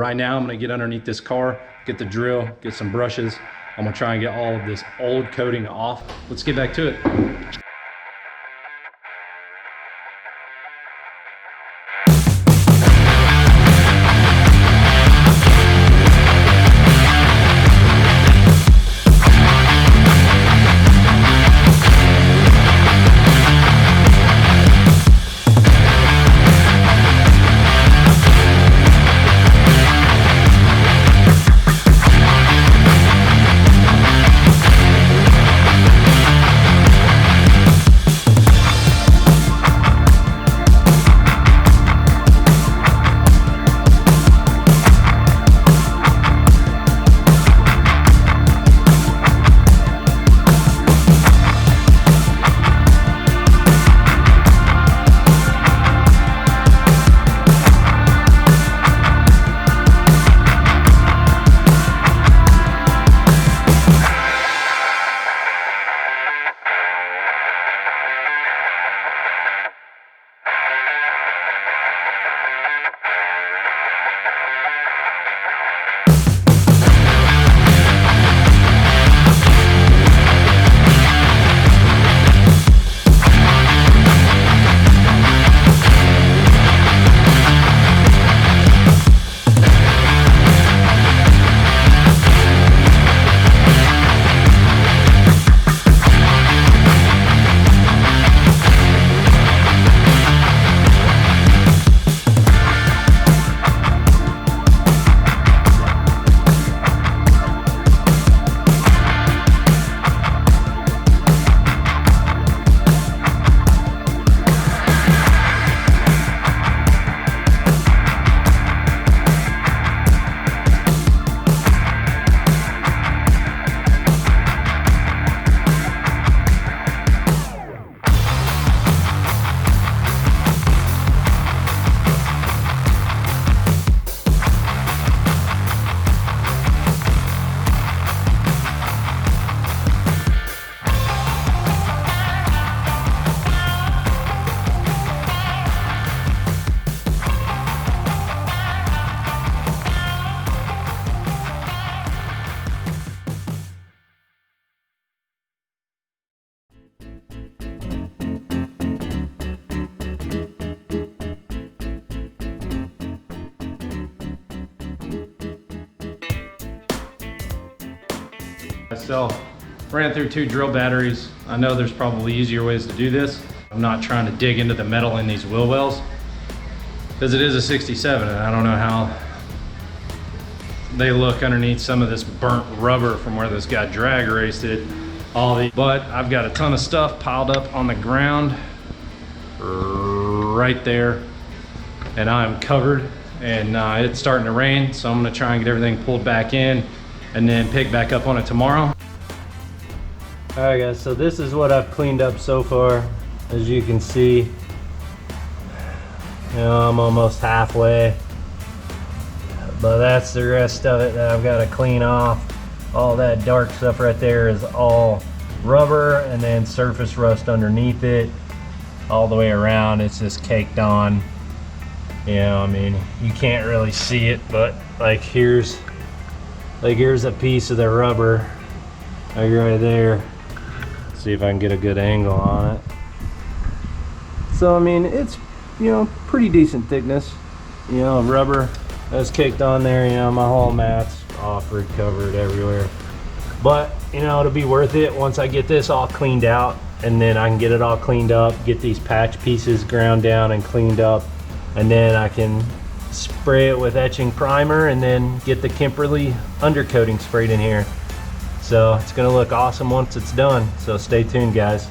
Right now, I'm gonna get underneath this car, get the drill, get some brushes. I'm gonna try and get all of this old coating off. Let's get back to it. So, ran through 2 drill batteries. I know there's probably easier ways to do this. I'm not trying to dig into the metal in these wheel wells because it is a 67 and I don't know how they look underneath some of this burnt rubber from where this guy drag raced it. But I've got a ton of stuff piled up on the ground right there and I'm covered, and it's starting to rain, so I'm gonna try and get everything pulled back in and then pick back up on it tomorrow. All right guys, so this is what I've cleaned up so far. As you can see, you know, I'm almost halfway, but that's the rest of it that I've got to clean off. All that dark stuff right there is all rubber, and then surface rust underneath it. All the way around, it's just caked on. You know, I mean, you can't really see it, but like here's a piece of the rubber, like right there. See if I can get a good angle on it. So I mean, it's, you know, pretty decent thickness, you know, rubber that's caked on there. You know, my whole mat's offered, covered everywhere, but you know, it'll be worth it once I get this all cleaned out, and then I can get it all cleaned up, get these patch pieces ground down and cleaned up, and then I can spray it with etching primer and then get the Kimberly undercoating sprayed in here. So it's gonna look awesome once it's done. So stay tuned, guys.